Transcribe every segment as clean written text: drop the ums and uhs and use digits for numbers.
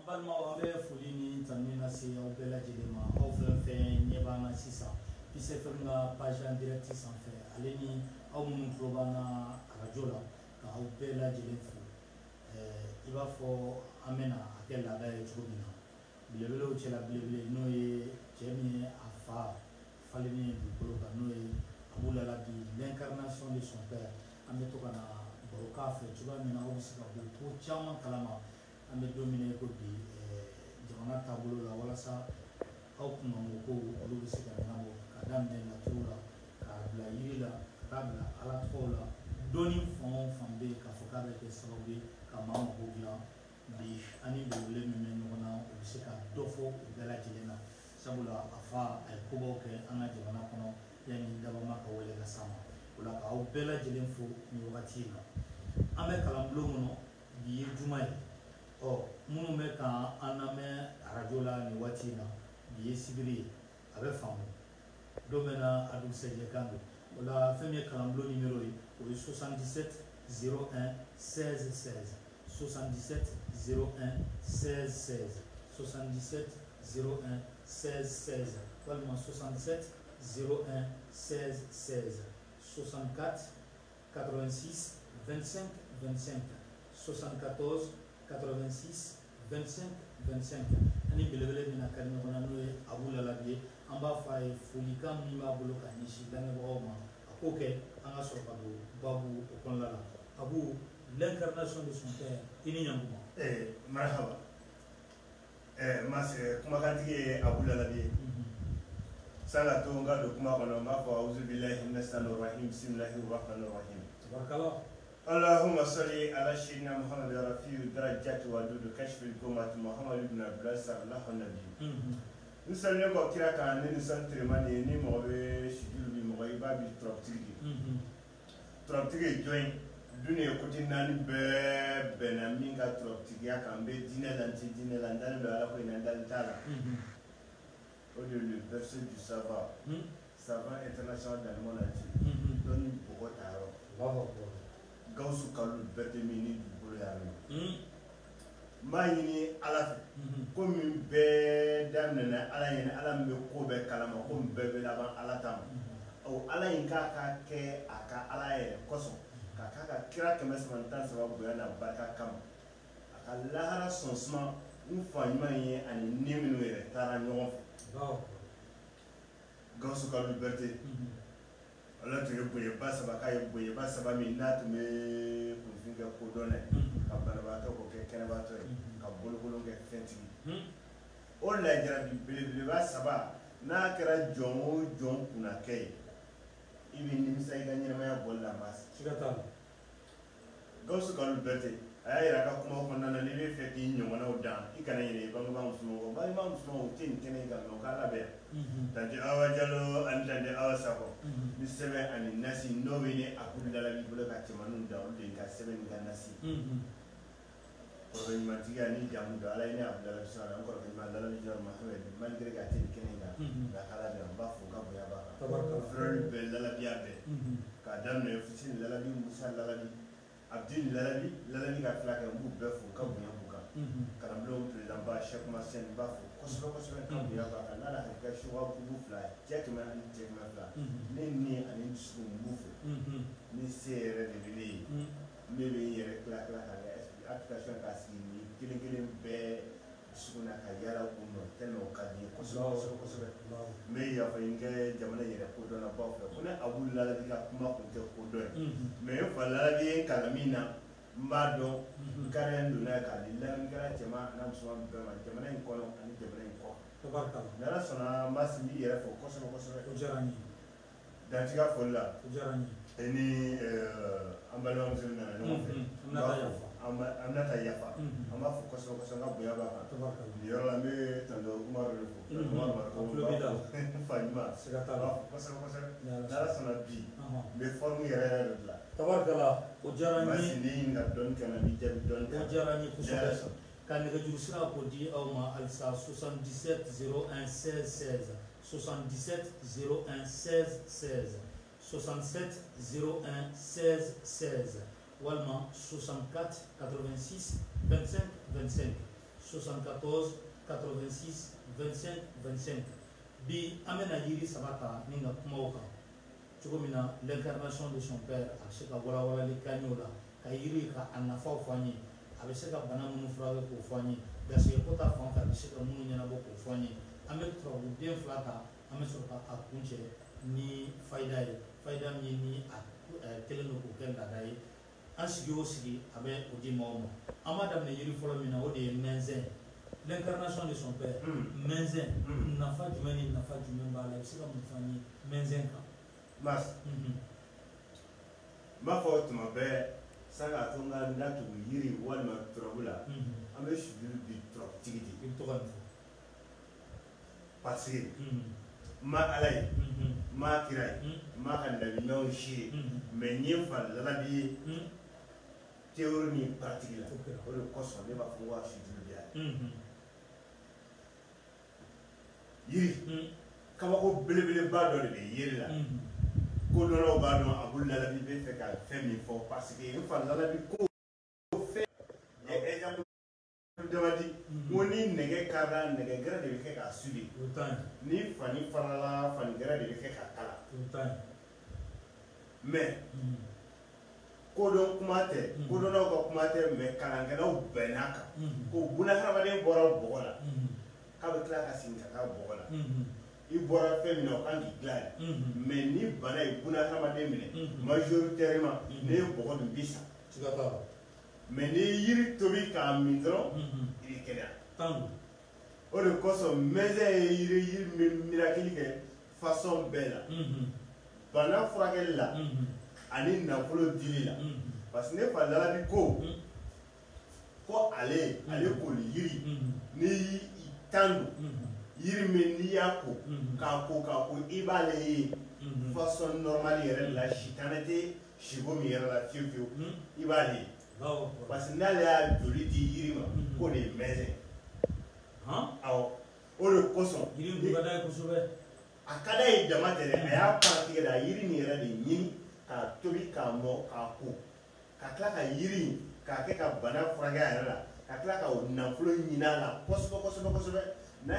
balima an bɛ foli ni tanu lase aw bɛɛ lajɛlen ma aw fɛn fɛn ɲɛ b'an na sisan Peace FM ka page en direct sanfɛ ale ni aw minnu tulo b'an na arajo la ka aw bɛɛ lajɛlen fo i b'a fɔ an bɛna a kɛ laada ye cogo min na belebelew cɛla belebele n'o ye cɛ min ye a fa falennen dugukolo kan n'o ye Abu Lalabi l'incarnation de son père an bɛ to ka na baro k'a fɛ cogoya min na aw bɛ se ka bɔ ko caman kalama an bɛ don min na ko bi jamana taabolo la walasa aw kunkanko ko olu bɛ se ka ɲɛnabɔ ka daminɛ laturu la k'a bila yiri la ka taa bila ala tɔgɔw la dɔnni fan o fan bɛ yen k'a fɔ k'a bɛ kɛ sababu ye ka maa mago dilan bi ani belebele min bɛ ɲɔgɔn na u bɛ se ka dɔ fɔ u bɛɛ lajɛlen na sabula a fa a ye kobaw kɛ an ka jamana kɔnɔ yanni dabama ka wele ka s'a ma o la k'aw bɛɛ lajɛlen fo nin wagati in na an bɛ kalanbulon kɔnɔ bi ye juma ye minnu bɛ kan an lamɛn arajo la nin waati in na bi ye sibiri ye a bɛ faamu dɔ bɛ na a dugusɛjɛ kan don o la fɛn min ye kalanbulon numéro ye o ye 77 01 16 16 77 01 16 16 77 01 16 16 walima 67 01 16 16 64 86 25 25 74 86 25 25 ani belebele min na kari ɲɔgɔn na n'o ye Abu Lalabi ye an b'a fɔ a ye folikan min b'a bolo ka ɲɛsin lamɛnbagaw ma a k'o kɛ an ka sɔrɔ ka don babu o kɔnɔna la Abu l'incarnation de son père i ni ɲankuma marhaba kumakantigi ye Abu Lalabi ye sanga to n ka don kuma kɔnɔ n b'a fɔ awuzu billahi minash shaitanir rajim bismillahir rahmanir rahim tabarakallah اللهم صل على سيدنا محمد رفيع درجات ودود كشف الكومات محمد بن عبد الله صلى الله عليه وسلم نسأل نقول كذا كان نسأل ترماني ني مغبي شديد بمغبي بابي ترابتيجي جوين دنيا كتير بنامين كترابتيجي كان بدينا لندن بلا كوي لندن تالا au le verset du savant international dans le monde entier donne beaucoup d'argent Gawusu Kalu bɛɛ mini dugukolo y'a mɛn maa ɲini ala fɛ ko min bɛɛ daminɛna ala ɲini ala min bɛ ko bɛɛ kalama ko min bɛɛ bɛ laban ala ta ma ala in k'a ka kɛ a ka ala yɛrɛ kosɔn k'a ka kira 313 bonya n'a barika kama a ka lahara sɔn suma n fa ɲuman ye ani ni minnu yɛrɛ taara ɲɔgɔn fɛ Gawusu Kalu bɛɛ ala tun ye bonyeba saba k'a ye bonyeba saba min n'a tun bɛ kunfin kɛ kodɔn dɛ ka banabaatɔ k'o kɛ kɛnɛbaatɔ ye ka bolokolon kɛ fɛntigi o lajarabi belebeleba saba n'a kɛra jɔn o jɔn kunna kɛ ye i bɛ nimisa i ka ɲɛnamaya bɔli la maa si siga t'a la Gawusu Kalu Berete a y'a yira a ka kumaw kɔnɔna na n'i bɛ fɛ k'i ɲɔgɔnnaw dan i kana ɲinɛ i bangebaa musomanw kɔ bangebaa musomanw u tɛ nin kɛnɛ in kan mɛ u k'a labɛn Tanti Awa Jallow ani Tanti Awa Sakɔ ni sɛbɛn ani nasi n'o bɛ ni Abu Lalabi bolo ka cɛmaninw dan olu de ka sɛbɛn ni ka nasi kɔrɔkɛ ɲumantigi ani jamu don ala ye ne Abu Lalabi sɔrɔ an kɔrɔkɛ ɲuman Lalabi Jawara Mahamɛd malgré que a tɛ nin kɛnɛ in kan nka ala bɛ an b'a fɔ ka bonya b'a kan frère bɛɛ Lalabiya bɛɛ k'a daminɛ Fuseni Lalabi Musa Lalabi Abdul Lalabi ka fila kɛ n b'u bɛɛ fo ka bonya b'u kan kalanbulon président ba Cheikh Massène b'a fɔ kosɛbɛ ka bonya b'a kan n'ala hakilila suwa kubu fila cɛ 100 ani cɛ 200 ne ni ani dusukun n b'u fo ni se yɛrɛ de bɛ ne ye ne bɛ n yɛrɛ tila ka kɛ application k'a sigi ni kelen bɛɛ dusukun na ka yala u nɔ tellement o ka di n ye kosɛbɛ n bɛ yafa ɲini kɛ jamana yɛrɛ kodɔnna baw fɛ ko ne Abu Lalabi ka kuma kun tɛ kodɔn ye mais n fa Lalabi ye n kalan min na n b'a dɔn n kari n donna k'a di lamɛnnikɛla cɛman n'a musoman bɛɛ ma jamana in kɔnɔ ani jamana in kɔ ni ala sɔnna n b'a sin i yɛrɛ fɔ kosɛbɛ o diyara n ye dantiga foli la o diyara n ye e ni an balimamuso min nana ɲɔgɔn fɛ an bɛna taa yafa an b'a fɔ kosɛbɛ n ka bonya b'a kan nin yɔrɔ la n bɛ tonton Umaru de fo n fa ɲuman n b'a fɔ kosɛbɛ n'ala sɔnna bi n bɛ forme yɛrɛ de bila tabarikala o diyara n ye Masi ni ɲininka dɔɔni ka na ni jaabi dɔɔni o diyara n ye kosɛbɛ ka nɛgɛjuru sira ko di aw ma halisa 77 01 16 16 77 01 16 16 67 01 16 16 walima 64 86 25 25 74 86 25 25 bi amena yiri sabata ninga kumauka chugomina l'incarnation de son père abseka wala wala le kanyola ka yiri ka anafa fanye abseka bana munu frawe ko fanye gasi kota fanka abseka munu nyana bo ko fanye ametro bien flata ametro ka akunche ni faida mi a teleno ko kenda dai asigi osigi abe odimoma amada me yiri folo mina odi menzen l'incarnation de son père menzen nafa jumeni nafa jumemba la sika mfani menzen ka mas ma fo tuma be saka tunga ndatu yiri walma trobula ambe shudu bi trop tigiti bi to kan parce que ma alay ma kiray ma kan da non shi mais ni fa la bi théorie ni pratique la o de kosɔn ne b'a fɔ ko a suturu bi yan yiri kabako belebeleba dɔ de bɛ yiri la ko dɔlaw b'a dɔn a bolo lalabi bɛ fɛ ka fɛn min fɔ parce que n fa lalabi ko fɛn exemple dama di ko ni nɛgɛ kara nɛgɛ gɛrɛ de bɛ kɛ k'a suli ni fani farala fani gɛrɛ de bɛ kɛ k'a kala mais kodɔn kuma tɛ kodɔnnaw ka kuma tɛ mais kalankɛlaw bɛnn'a kan ko bunahadamaden bɔra bɔgɔ la k'a bɛ tila ka segin ka taa bɔgɔ la i bɔra fɛn min na o kan k'i dilan mais ni bana ye bunahadamaden minɛ majoritairement ne ye bɔgɔ dun bi sa mais ni yiri tobi k'a min dɔrɔn i bɛ kɛnɛya o de kosɔn mɛzɛn ye yiri mirakili kɛ façon bɛɛ la bana furakɛli la ani nafolo dili la parce que ne fa lalabi ko ale koli yiri ni tandu yiri min n'i y'a ko k'a ko i b'ale ye façon normale yɛrɛ la sitanɛ tɛ sibo min yɛrɛ la fiyewu fiyewu i b'ale ye parce que n'ale y'a joli di yiri ma k'o de ye mɛzɛn awɔ o de kosɔn yiri ka d'a ye kosɛbɛ a ka d'a ye jama tɛ dɛ a y'a pratique de a yiri nin yɛrɛ de ɲini k'a tobi k'a mɔ k'a ko ka tila ka yiri k'a kɛ ka bana furakɛ a yɛrɛ la ka tila ka nafolo ɲini a la kosɛbɛ n'a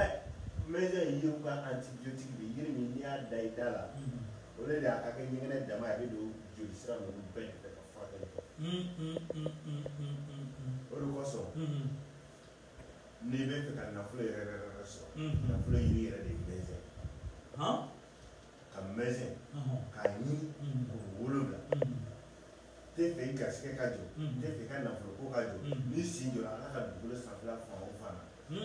mɛzɛn yiriw ka antibiotique de yiri min n'i y'a da i da la o de y'a ka kɛ ɲɛgɛnɛ dama ye a bɛ don joli sira ninnu bɛɛ de fɛ ka furakɛli kɛ o de kosɔn n'i bɛ fɛ ka nafolo yɛrɛ sɔrɔ nafolo yiri yɛrɛ de ye mɛzɛn ka mɛzɛn k'a ɲini k'o wolonwula tɛ fɛ i garisɛgɛ ka jɔ tɛ fɛ i ka nafolo ko ka jɔ n'i sin jɔra ala ka dugukolo sanfɛla fan o fan na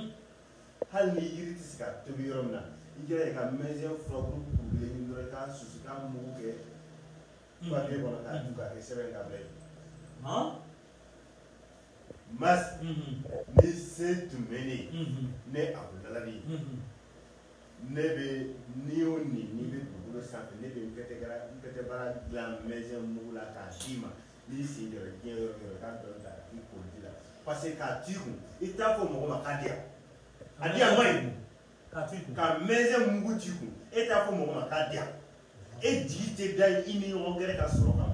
hali ni yiri tɛ se ka tobi yɔrɔ min na i jɛra i ka mɛzɛn furabulu kurulen ɲini dɔrɔn i k'a susu k'a mugu kɛ papiye kɔnɔ k'a dun k'a kɛ sɛbɛn k'a bila yen mas ni se tun bɛ ne ye ne abudalabi ne bɛ n'i y'o nin n'i bɛ dugukolo sanfɛ ne bɛ n pɛtɛ baara dilan mɛzɛn mugu la k'a d'i ma n'i sen jɔra diɲɛ yɔrɔ yɔrɔ k'a dɔn ta i k'o di la parce que k'a t'i kun i t'a fɔ mɔgɔ ma k'a di yan a di yan man ɲi ka mɛzɛn mugu t'i kun e t'a fɔ mɔgɔ ma k'a di yan e jigi tɛ da i ni ɲɔgɔn gɛrɛ ka sɔrɔ kan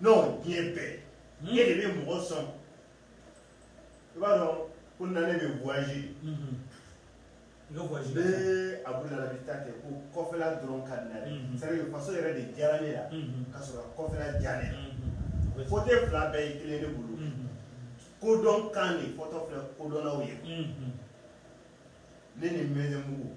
non diɲɛ bɛɛ e de bɛ mɔgɔ sɔn i b'a dɔn ko na ne bɛ voyager bee abudulabi ta kɛ ko kɔfɛla dɔrɔn ka di na dɛ c'est à dire faso yɛrɛ de diyara ne la ka sɔrɔ kɔfɛla diya ne la fɔtɛ fila bɛɛ ye kelen ne bolo kodɔn kan de fɔtɔ filɛ kodɔnnaw ye ne ni mɛzɛn mugu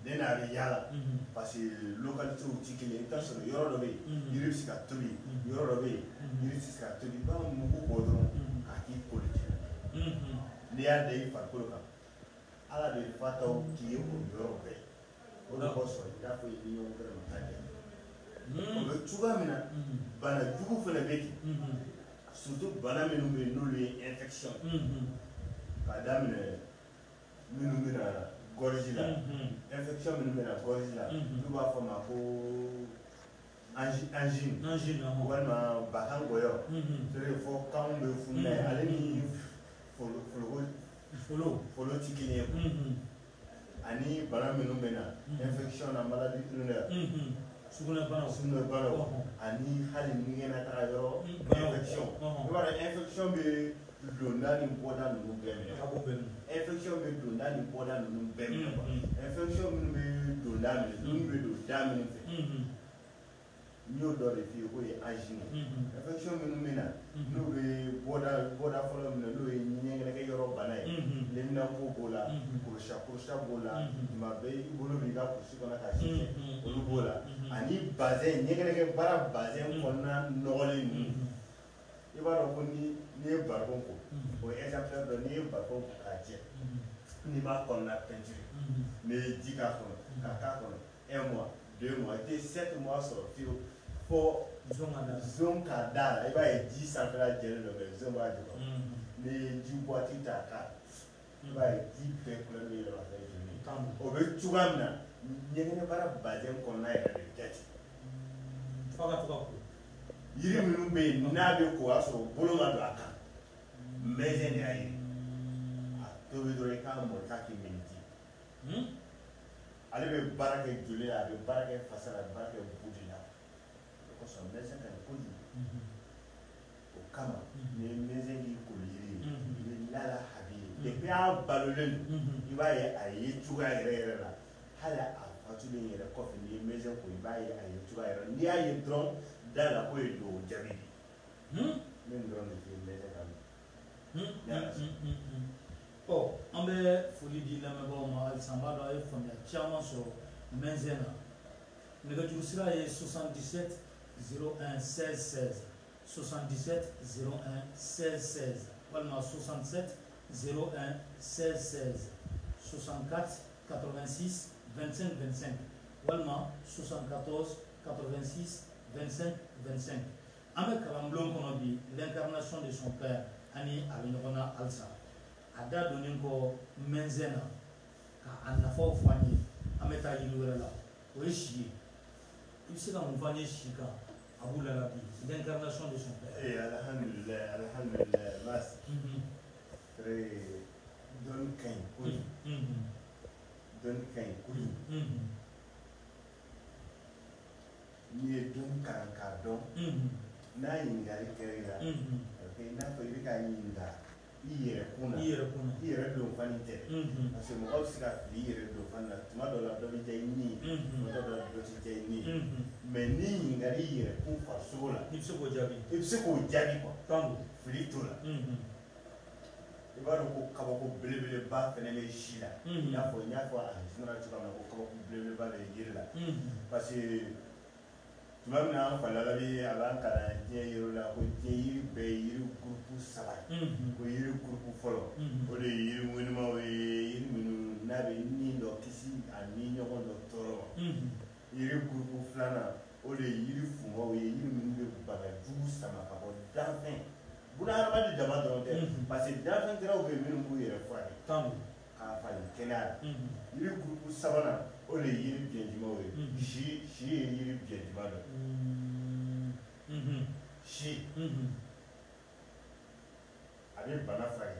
ne n'a bɛ yaala parce que localitéw ti kelen i bɛ taa sɔrɔ yɔrɔ dɔ bɛ yen yiri bɛ se ka tobi yɔrɔ dɔ bɛ yen yiri tɛ se ka tobi i b'a mugu bɔ dɔrɔn k'a k'i koli n'i y'a da i farikolo kan ala de fataw k'i ye o yɔrɔ bɛɛ o de kosɔn i n'a fɔ i ni ɲɔgɔn gɛrɛ ma taa jɛ o bɛ cogoya min na bana jugu fana bɛ ten surtout bana minnu bɛ yen n'olu ye infection k'a daminɛ minnu bɛ na gorge la infection minnu bɛ na gorge la n'u b'a fɔ ma ko angine walima bakan gɔyɔ c'est fɔ kanw bɛ funu n'a ye ale ni folo ti kelen ye ani bana minnu bɛ na infection na maladie urinaire sugunɛbanaw ani hali ɲɛgɛnnataga yɔrɔ infection i b'a dɔn infection bɛ donda ni bɔda ninnu bɛɛ minɛ infection bɛ donda ni bɔda ninnu bɛɛ minɛ quoi infection minnu bɛ donda minɛ minnu bɛ don da minnu fɛ n y'o dɔ de f'i ye k'o ye angine infection minnu bɛ na n'o bɛ bɔda fɔlɔ minɛ n'o ye ɲɛgɛnɛkɛ yɔrɔ bana ye leminako b'o la kurusa b'o la tuma bɛɛ i bolo b'i ka kurusi kɔnɔ ka si olu b'o la ani bazɛn ɲɛgɛnɛkɛ baara bazɛn kɔnɔna nɔgɔlen ninnu i b'a dɔn ko n'i ye barikon ko o ye exemplaire dɔ n'i ye barikon ko k'a jɛ n'i b'a kɔnɔna peinture n'i ye ji k'a kɔnɔ ka k'a kɔnɔ 1 mois 2 mois i tɛ 7 mois sɔrɔ fiyewu fo zone k'a da la i b'a ye ji sanfɛla jɛlen dɔ bɛ zone b'a jukɔrɔ n'i ye ji boîte ta k'a i b'a ye ji bɛɛ couleur bɛ yɛlɛma ka kɛ joli ye o bɛ cogoya min na ɲɛgɛnɛ baara bazɛn kɔnɔna yɛrɛ de bɛ kɛ ten f'a ka to ka ko yiri minnu bɛ yen n'a bɛ ko o y'a sɔrɔ bolo ma don a kan mɛzɛn de y'a ye a tobi dɔrɔn i k'a mɔ i k'a k'i min ji ale bɛ baara kɛ joli la a bɛ baara kɛ fasa la a bɛ baara kɛ bu de la o kosɔn mɛzɛn ka ɲi kojugu o kama ni ye mɛzɛn k'i koli yiri ye i bɛ lala habi ye depuis a balolen don i b'a ye a ye cogoya yɛrɛ yɛrɛ la hali a fatulen yɛrɛ kɔfɛ n'i ye mɛzɛn ko i b'a ye a ye cogoya yɛrɛ n'i y'a ye dɔrɔn da la ko ye do jaabi de min dɔrɔn de f'i ye mɛzɛn ka an bɛ foli di lamɛnbagaw ma halisa n b'a dɔn a ye faamuya caman sɔrɔ mɛzɛn na nɛgɛjuru sira ye 77 01 16 16 77 01 16 16 walima 67 01 16 16 64 86 25 25 walima 74 86 25 25 an bɛ kalanbulon kɔnɔ bi l'incarnation de son père ani a bɛ ɲɔgɔn na halisa a da donnen kɔ mɛnzɛn na ka a nafaw fɔ an ye an bɛ taa yiri wɛrɛ la o ye si ye i bɛ se ka mun fɔ an ye si kan a b'u la bi l'incarnation de son père. alhamdulilayi mas dɔnni ka ɲi kojugu dɔnni ka ɲi kojugu n'i ye dɔnni kalan k'a dɔn n'a ɲininkali kɛra i la a bɛ kɛ i n'a fɔ i bɛ k'a ɲininka i yɛrɛ kun na i yɛrɛ don fani tɛ parce que mɔgɔw bɛ se ka fili i yɛrɛ don fani na tuma dɔw la dɔ bɛ diya i ni ye tuma dɔw la dɔ tɛ diya i ni ye mais n'i ɲininkali i yɛrɛ kun farisogo la i bɛ se k'o jaabi i bɛ se k'o jaabi quoi fili t'o la i b'a dɔn ko kabako belebeleba fɛnɛ bɛ si la i n'a fɔ n y'a fɔ a général cogoya min na ko kabako belebeleba bɛ yiri la parce que tuma min na an falala bi a b'an kalan diɲɛ yiriw la ko diɲɛ yiri bɛɛ ye yiri gurupu 3 ye ko yiri gurupu fɔlɔ o de ye yiri ŋɛnimaw ye yiri minnu n'a bɛ ni dɔ kisi a ni ɲɔgɔn dɔ tɔɔrɔ ma yiri gurupu 2nan o de ye yiri fungaw ye yiri minnu bɛ bana jugu sama ka bɔ danfɛn bunahadamaden dama dɔrɔn tɛ parce que danfɛnkɛlaw bɛ yen minnu b'u yɛrɛ furakɛ k'a fali kɛnɛya la yiri gurupu 3nan o de ye yiri biɲɛjimaw ye si ye yiri biɲɛjima dɔ si a bɛ bana furakɛ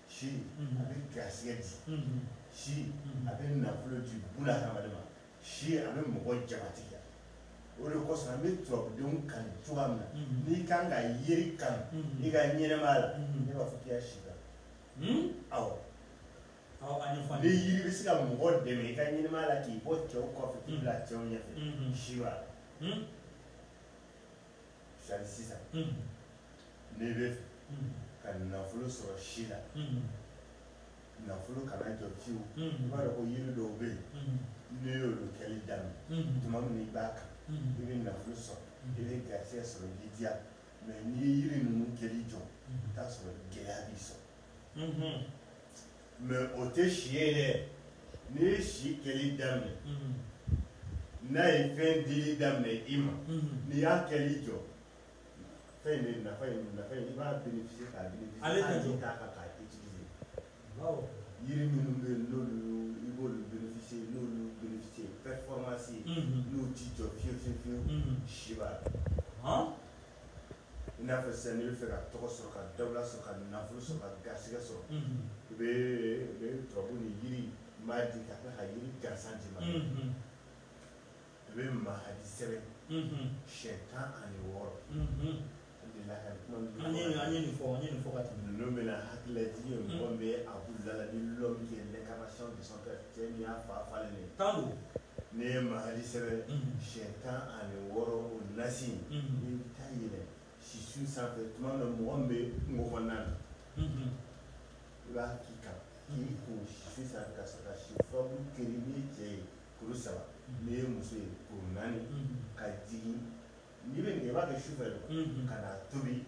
si a bɛ garisɛgɛ di si a bɛ nafolo di bunahadamaden ma si a bɛ mɔgɔ jabati o de kosɔn an bɛ turabudenw kanu cogoya min na n'i kan ka yiri kanu i ka ɲɛnɛmaya la ne b'a fɔ k'i ka si kan awɔ ni yiri bɛ se ka mɔgɔ dɛmɛ i ka ɲɛnɛmaya la k'i bɔ cɛw kɔfɛ k'i bila cɛw ɲɛfɛ si b'a la sari sisan n'i bɛ fɛ ka nafolo sɔrɔ si la nafolo kana jɔ fiyewu i b'a dɔn ko yiri dɔw bɛ yen n'i y'olu kɛli daminɛ tuma min i b'a kan i bɛ nafolo sɔrɔ i bɛ garisɛgɛ sɔrɔ i bɛ diya mais n'i ye yiri ninnu kɛli jɔ i t'a sɔrɔ gɛlɛya b'i sɔrɔ mais o tɛ si ye dɛ n'i ye si kɛli daminɛ n'a ye fɛn dili daminɛ i ma n'i y'a kɛli jɔ fɛn in de nafa in i b'a bénéficier k'a bénéficier hali t'a kan k'a utiliser yiri minnu bɛ yen n'olu i b'olu bénéficier n'olu bénéficier performance n'u ti jɔ fiyewu si b'a la i n'a fɔ sisan n'i bɛ fɛ ka tɔgɔ sɔrɔ ka dawula sɔrɔ ka nafolo sɔrɔ ka garisɛgɛ sɔrɔ i bɛ turabu ni yiri m'a di ka tila ka yiri gansan d'i ma i bɛ mahadi sɛbɛn siyɛn 16 nin fɔ ka tɛmɛ ninnu bɛna hakililati ye mɔgɔ min bɛ a bulu la ni l'homme qui est l'incarnation de son père cɛ min y'a fa falen de tan don n'i ye mahadi sɛbɛn siɲɛ 16 o nasi i bɛ taa yɛlɛ sisu sanfɛ tuma min mɔgɔ min bɛ kungo kɔnɔna na i b'a k'i kan k'i kun sisu sanfɛ ka sɔrɔ ka si furabulu keri n'i ye cɛ ye kuru 3 n'i ye muso ye kuru 4 ka jigin n'i bɛ nin i b'a kɛ sufɛ ka na tobi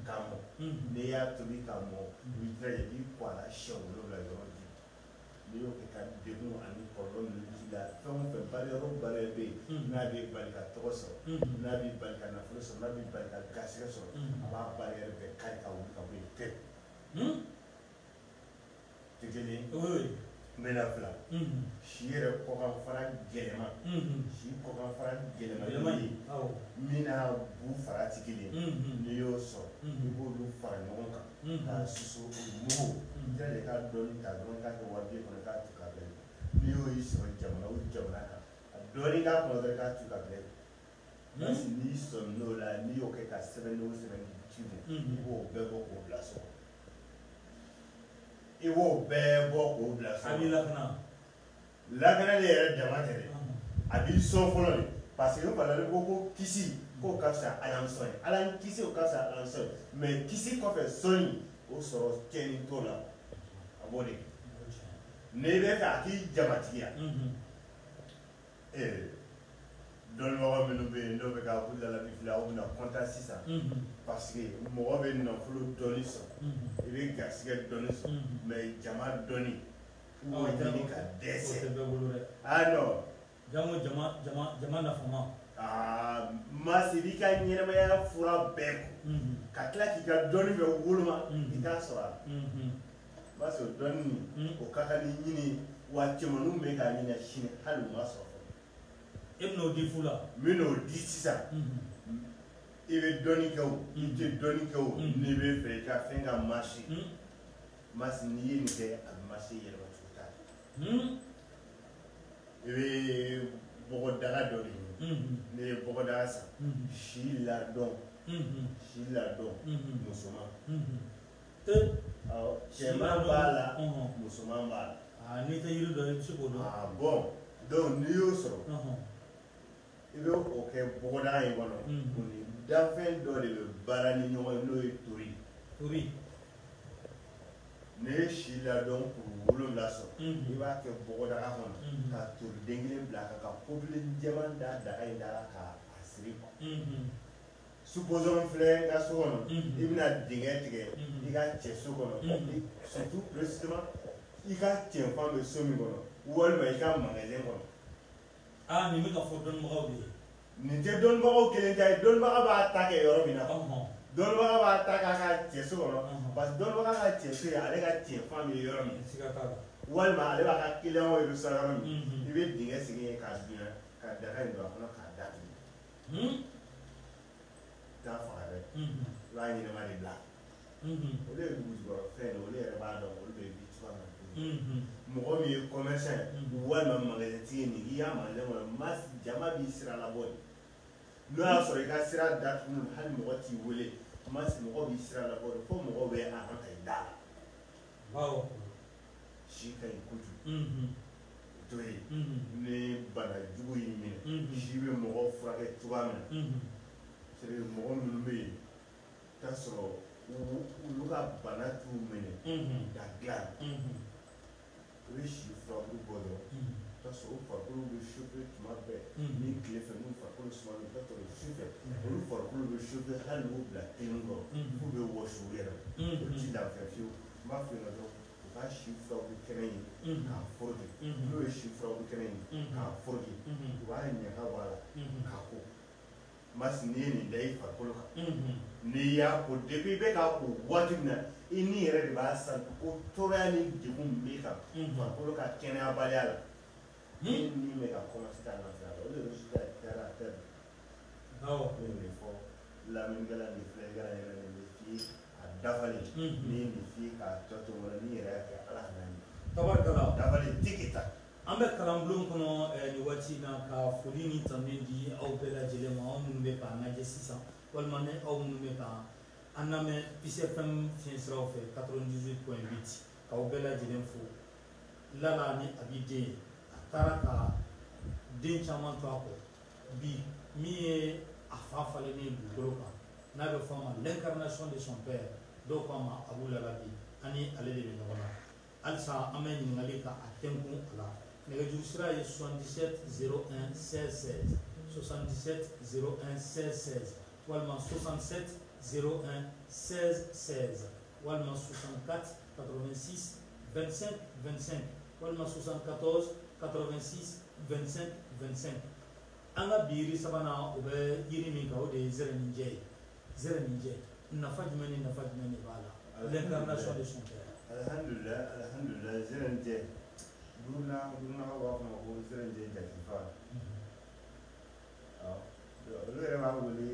k'a mɔ n'i y'a tobi k'a mɔ i bɛ i b'i kɔ a la siɲɛ 7 yɔrɔ di n'i y'o kɛ ka degun ani kɔlɔlɔ ninnu k'i la fɛn o fɛn baara yɔrɔ bɛ yen n'a bɛ bali ka tɔgɔ sɔrɔ n'a bɛ bali ka nafolo sɔrɔ n'a bɛ bali ka garisɛgɛ sɔrɔ a b'a baara yɛrɛ bɛɛ kari ka wuli ka bɔ yen pewu tɛ kelen ye n bɛna fila si yɛrɛ kɔkan fara gɛlɛma si kɔkan fara gɛlɛma ye min n'a bu fara tɛ kelen n'i y'o sɔrɔ i b'olu fara ɲɔgɔn kan k'a susu mugu jaa de k'a dɔɔni ta dɔrɔn k'a kɛ wari kɔnɔ k'a tu ka bɛn n'i y'o y'i sɔrɔ jamana o jamana kan a dɔɔni k'a kɔnɔ dɔrɔn k'a tu ka bɛn parce que n'i sɔn n'o la n'i y'o kɛ ka sɛbɛn o sɛbɛn ci i b'o bɛɛ bɔ k'o bila so i b'o bɛɛ bɔ k'o bila so. A b'i lakana. Lakanali yɛrɛ dama tɛ dɛ a b'i sɔn fɔlɔ de parce que fana ko kisi k'o ka fisa ala sɔn ye ala kisi o ka fisa ala sɔn ye mais kisi kɔfɛ sɔn in o sɔrɔ cɛnni t'o la a b'o de kɛ n'i bɛ fɛ a k'i jamatigiya dɔnnibagaw minnu bɛ yen n'o bɛ ka k'u dala bi fila aw bɛna kɔntan sisan parce que mɔgɔ bɛ nafolo dɔɔni sɔrɔ i bɛ garisɛgɛ dɔɔni sɔrɔ mais jama dɔɔni o ɲini ka dɛsɛ ah non jamu jama nafama masi b'i ka ɲɛnamaya fura bɛɛ ko ka tila k'i ka dɔɔni bɛ woloma i t'a sɔrɔ a la parce que dɔɔni o ka kan ni ɲini wa cɛmanninw bɛ k'a ɲini sini hali u ma sɔrɔ e bɛ n'o di fu la min n'o di sisan i bɛ dɔɔni kɛ o i tɛ dɔɔni kɛ o n'i bɛ fɛ i ka fɛn ka marché masi n'i ye nin kɛ a bɛ marché yɛlɛma cogo t'a la i bɛ bɔgɔdaga dɔ de ɲini n'i ye bɔgɔdaga san si ladɔn musoman cɛman b'a la musoman b'a la n'i tɛ yiri dɔn i bɛ se k'o dɔn bon donc n'i y'o sɔrɔ i bɛ o kɛ bɔgɔdaga in kɔnɔ o ni danfɛn dɔ de bɛ baara ni ɲɔgɔn ye n'o ye tori n'i ye si ladɔn kuru 7 sɔrɔ i b'a kɛ bɔgɔdaga kɔnɔ ka tori den kelen bila a kan ka kobili jɛman da daga in da la k'a siri supposons filɛ n ka so kɔnɔ i bɛna dingɛ tigɛ i ka cɛ so kɔnɔ surtout précisément i ka cɛnfan bɛ so min kɔnɔ walima i ka magasin kɔnɔ nin bɛ ka fɔ dɔnnibagaw de ye nin tɛ dɔnnibagaw kelen ta ye dɔnnibaga b'a ta kɛ yɔrɔ min na dɔnnibaga b'a ta k'a ka cɛ so kɔnɔ parce que dɔnnibaga ka cɛ so ye ale ka cɛnfan bɛ yɔrɔ min walima ale b'a ka client ye bɛ sɔrɔ yɔrɔ min i bɛ dingɛ sigi yen k'a dunya ka daga in don a kɔnɔ k'a datugu t'a faga dɛ i b'a ɲɛnama de bila olu ye dugujukɔrɔ fɛn ye olu yɛrɛ b'a dɔn olu bɛ bi cogoya min na mɔgɔ min ye commerçant ye walima magasin nin i y'a magasin kɔnɔ jama b'i sira labɔ de n'o y'a sɔrɔ i ka sira datugu hali mɔgɔ t'i wele mɔgɔ b'i sira labɔ de fo mɔgɔw bɛ a kan ka i da la si ka ɲi kojugu o to yen ni bana jugu y'i minɛ si bɛ mɔgɔ furakɛ cogoya min na c'est à dire mɔgɔ minnu bɛ yen i t'a sɔrɔ olu ka bana t'u minɛ ka dilan i bɛ si furabulu bɔ dɔrɔn i t'a sɔrɔ o farikolo bɛ chauffer tuma bɛɛ ni tile fɛ n'u farikolo sumalen i t'a sɔrɔ sufɛ olu farikolo bɛ chauffer hali n'u bila kelen kɔrɔ f'u bɛ wɔsi u yɛrɛ o ti lafiya fiyewu n b'a f'i ɲɛna dɔrɔn u ka si furabulu kɛnɛ in k'a foroki n'o ye si furabulu kɛnɛ in k'a foroki u b'a ɲaga bɔ a la k'a ko masi n'i ye nin da i farikolo kan n'i y'a ko depuis i bɛ k'a ko waati min na i ni yɛrɛ de b'a san ko tɔɔrɔya ni degun min b'i kan farikolo ka kɛnɛyabaliya la ni min bɛ ka commencer k'a lafiya la o de résultat est terre à terre ne y'o de fɔ lamɛnnikɛla ni filɛlikɛla yɛrɛ de bɛ f'i ye a dafalen n'i ye nin f'i ye k'a tɔ to wɛrɛ n'i yɛrɛ y'a kɛ ala ka n'a ye tabarikala dafalen tigi ta an bɛ kalanbulon kɔnɔ nin waati in na ka foli ni tanu di aw bɛɛ lajɛlen ma aw minnu bɛ k'an lajɛ sisan walima ni aw minnu bɛ ka an lamɛn PCFM fiɲɛ siraw fɛ 98.8 k'aw bɛɛ lajɛlen fo Lala ni a b'i den a taara ka den caman to a kɔ bi min ye a fa falennen dugukolo kan n'a bɛ fɔ a ma l'incarnation de son père dɔw k'a ma Abu Lala bi ani ale de bɛ ɲɔgɔn na halisa an bɛ ɲininkali ka a tɛnkun a la nɛgɛjuru sira ye 77 01 16 16 77 01 16 16 walima 67 01 16 16 walima 64 86 25 25 walima 74 86 25 25 an ka bi yiri sabanan o bɛ yiri min kan o de ye zɛrɛninjɛ ye zɛrɛninjɛ nafa jumɛn ni nafa jumɛn de b'a la l'incarnation de son père. Alhamdulillah zɛrɛninjɛ buruna b'a fɔ ma ko zɛrɛninjɛ jatigifa olu yɛrɛ b'a wele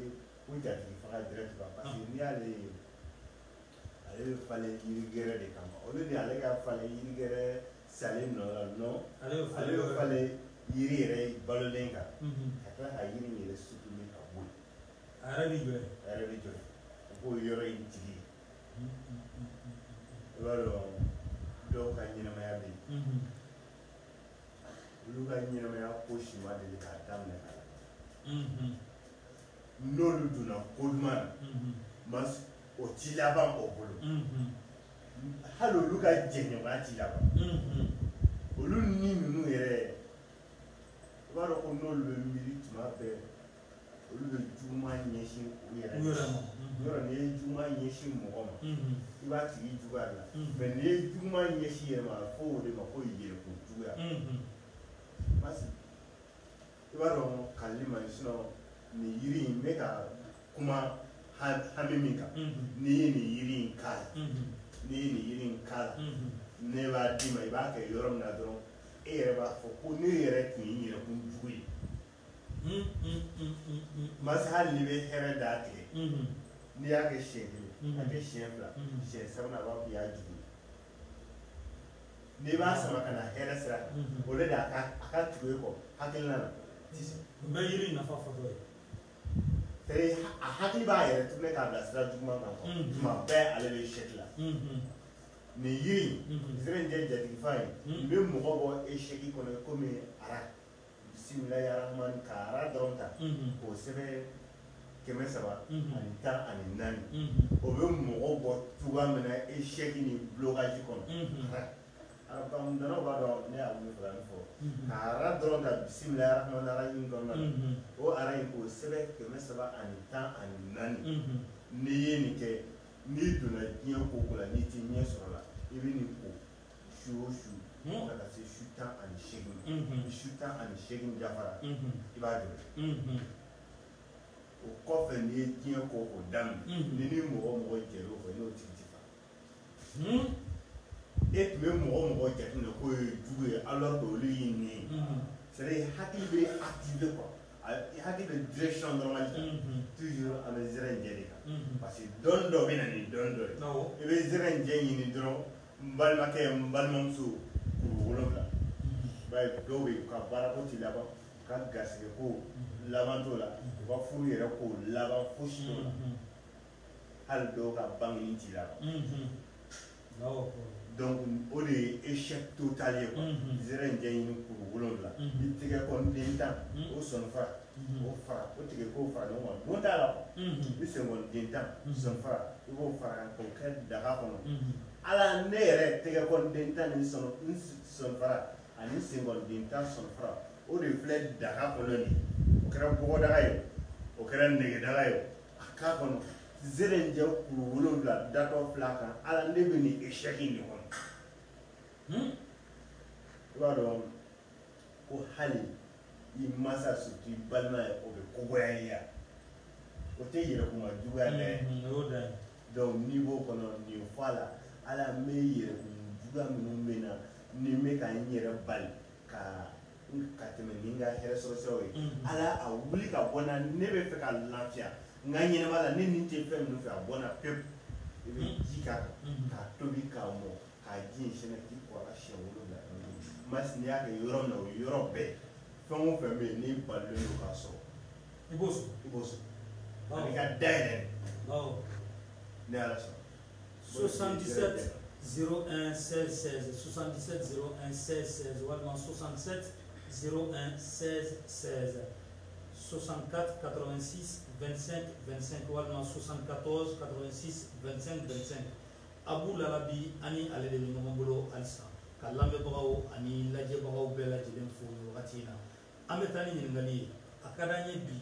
ko jatigifaga direct parce que n'i y'ale ye ale bɛ falen yiri gɛrɛ de kama olu de ale ka falen yiri gɛrɛ salen nɔ la non ale bɛ falen yiri yɛrɛ balolen kan ka tila ka yiri yɛrɛ sutuli ka bɔ yen a yɛrɛ bɛ jɔ o k'o yɔrɔ in tigi i b'a dɔn dɔw ka ɲɛnamaya bɛ yen olu ka ɲɛnamaya ko si ma deli k'a daminɛ ka la n'olu donna ko duman na o ti laban o bolo hali olu ka jɛɲɔgɔnya ti laban olu ni ninnu yɛrɛ i b'a dɔn ko n'olu bɛ miiri tuma bɛɛ olu bɛ juguman ɲɛsin u yɛrɛ ma yɔrɔ n'i ye juguman ɲɛsin mɔgɔ ma i b'a tigi juguya la mɛ n'i ye juguman ɲɛsin yɛrɛ ma fo o de ma ko yɛrɛko juguya parce que i b'a dɔn kalili man nin yiri in bɛ ka kuma hami min kan n'i ye nin yiri in k'a la n'i ye nin yiri in k'a la ne b'a d'i ma i b'a kɛ yɔrɔ min na dɔrɔn e yɛrɛ b'a fɔ ko ne yɛrɛ tun ye yɛrɛkun jugu ye masa hali n'i bɛ hɛrɛ d'a tigɛ n'i y'a kɛ siɲɛ kelen a kɛ siɲɛ fila siɲɛ sabanan a b'a fɔ i y'a jugu ye n'i b'a sama ka na hɛrɛ sira kan o de a ka tugu e kɔ hakilina na n bɛ yiri nafa fɔ dɔ ye a hakili b'a yɛrɛ tuguni k'a bila sira juguman kan tuma bɛɛ ale bɛ sɛki la nin yiri zɛrɛninjɛ jatigifa in n bɛ mɔgɔ bɔ eseki kɔnɔ komi ara bisimilayi arahmani ka ara dɔrɔn ta k'o sɛbɛn 300 ani 10 ani 4 o bɛ mɔgɔ bɔ cogoya min na eseki ni blocage kɔnɔ arabamu b'a dɔn ne y'a wuli fila ni fɔ ka ara dɔrɔn ta bisimilayi arahmani arahim kɔnɔna na o ara in k'o sɛbɛn 300 ani 10 ani 4 n'i ye nin kɛ n'i donna diɲɛ ko ko la n'i ti ɲɛ sɔrɔ la i bɛ nin ko su o su ka taa se su 10 ani 8 ni su 10 ani 8 dafara i b'a jɔ o kɔfɛ n'i ye diɲɛ ko o daminɛ ni ni mɔgɔ jɛr'o fɛ n'o tigi ti fa e tun bɛ mɔgɔ jateminɛ k'o ye jugu ye alors que olu y'i nin ye c'est à dire hakili bɛ activer quoi hakili bɛ direction dɔrɔn ta toujours an bɛ zɛrɛninjɛ de kan parce que dɔn dɔ bɛ na ni dɔn dɔ ye i bɛ zɛrɛninjɛ ɲini dɔrɔn n balimakɛ n balimamuso kuru 7 i b'a ye dɔw bɛ yen u ka baarako ti laban u ka garisɛgɛ ko laban t'o la u ka furu yɛrɛ ko laban fosi t'o la hali dɔw ka bangeli ti laban donc o de ye échec total ye quoi zɛrɛninjɛ ɲini kuru 7 i tɛgɛ kɔni den 10 o sɔnni fara o fara o tigɛ k'o fara ɲɔgɔn kan don t'a la i sen kɔni den 10 sɔnni fara i b'o fara kan k'o kɛ daga kɔnɔ ala ne yɛrɛ tɛgɛ kɔni den 10 ni sɔnni fara ani sen kɔni den 10 sɔnni fara o de filɛ daga kɔnɔ nin o kɛra bɔgɔdaga ye o kɛra nɛgɛdaga ye a k'a kɔnɔ zɛrɛninjɛ kuru 7 datɔ fila kan ala ne bɛ nin échec in de kɔnɔ i b'a dɔn ko hali i masa surtout i balima ye o bɛ kogoya i ya o tɛ yɛrɛkuma juguya dɛ donc n'i b'o kɔnɔ nin fɔ a la ala n bɛ yɛrɛkuma juguya minnu bɛ na ni n bɛ ka n yɛrɛ bali ka tɛmɛ ni n ka hɛrɛ sɔrɔ siraw ye ala a wuli ka bɔ n na ne bɛ fɛ ka lafiya n ka ɲɛnama la ne nin tɛ fɛn minnu fɛ a bɔ n na pewu i bɛ ji k'a kan k'a tobi k'a mɔ k'a ji in sɛnɛ k'i kɔrɔ siɲɛ 7 masi n'i y'a kɛ yɔrɔ min na o ye yɔrɔ bɛɛ fɛn o fɛn bɛ yen n'i balilen don k'a sɔrɔ i b'o sɔrɔ ani ka dayɛlɛ ne ala sɔn 77 01 16 16 77 01 16 16 walima 67 01 16 16 64 86 25 25 walima 74 86 25 25 Abu Larabi ani ale de bɛ ɲɔgɔn bolo halisa ka lamɛnbagaw ani lajɛbagaw bɛɛ lajɛlen fo nin wagati in na an bɛ taa ni ɲininkali ye a ka d'an ye bi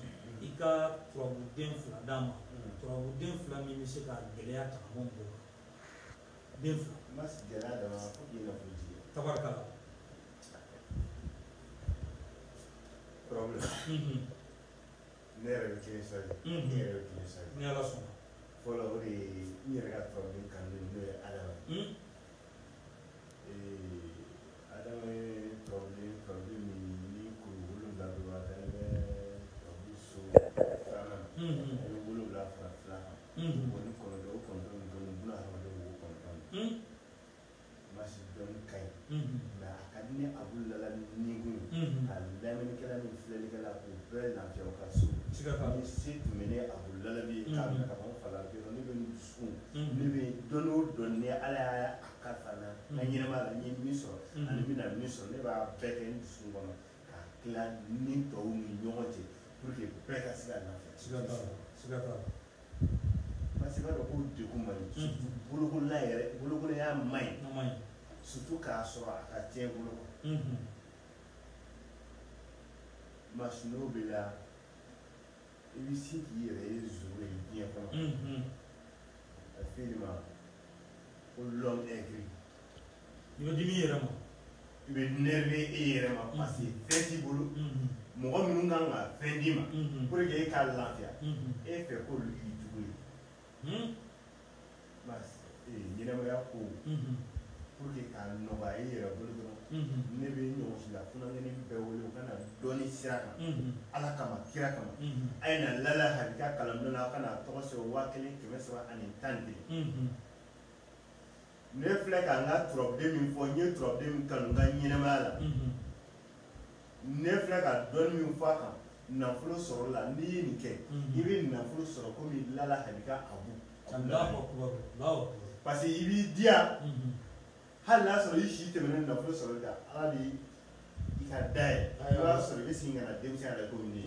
i ka turabuden 2 d'an ma turabuden 2 min bɛ se ka gɛlɛya ta ka bɔ mɔgɔw kan den 2 mas gɛlɛya dama fo k'i na fo jigin tabarikala problème ne yɛrɛ bɛ kelen sɔrɔ ne yɛrɛ bɛ kelen sɔrɔ ni ala sɔnna fɔlɔ o de ye n yɛrɛ ka problème kan n'o ye Adama Adama ye problème min ni kuru wolonwula dɔrɔn a dalen bɛ tubabu so filanan na a bɛ wolonwula fara fila kan o ni kɔnɔntɔn o kɔnɔntɔn ni dɔɔnin buna hadamaden wo kɔnɔntɔn masi dɔɔnin ka ɲi mais a ka di ne Abu Lala nikun ka lamɛnnikɛla ni filɛlikɛla k'u bɛɛ lafiya u ka so ni se tun bɛ ne Abu Lala bi k'a bila ka ban fala ne bɛ n dusukun ne bɛ don o don ni ala y'a kalifa n na n ka ɲɛnɛma la n ye min sɔrɔ ani n bɛna min sɔrɔ ne b'a bɛɛ kɛ n dusukun kɔnɔ k'a tila ni tɔw ni ɲɔgɔn cɛ pour que bɛɛ ka se ka lafiya siga t'a la parce que i b'a dɔn ko degun man ɲi surtout bolokola yɛrɛ bolokolaya man ɲi surtout k'a sɔrɔ a ka tiɲɛ bolo kɔnɔ masinaw bɛ la i bɛ se k'i yɛrɛ ye zoro ye diɲɛ kɔnɔ a fɛ de ma ko l'homme est gris i bɛ dimi i yɛrɛ ma i bɛ nerver e yɛrɛ ma parce que fɛn t'i bolo mɔgɔ minnu kan ka fɛn d'i ma pour que e k'a lafiya e fɛ k'olu k'i jugu ye ɲɛnɛmaya ko pour que k'a nɔgɔya e yɛrɛ bolo dɔrɔn ne bɛ ɲɔgɔn si la kunnafoni bɛɛ wele u kana dɔɔni sira kan ala kama kira kama a ye na lala halika kalanbulon na a kana tɔgɔ sɛbɛn 1311 ne filɛ ka n ka turabuden min fɔ n ye turabuden min kanu n ka ɲɛnɛmaya la ne filɛ ka dɔɔni min fɔ a kan nafolo sɔrɔ la n'i ye nin kɛ i bɛ nafolo sɔrɔ komi lala halika abu parce que i b'i diya hali n'a sɔrɔ i si tɛmɛnen nafolo sɔrɔli kan ala de i ka da ye i b'a sɔrɔ i bɛ segin ka na denmisɛnya la komi ne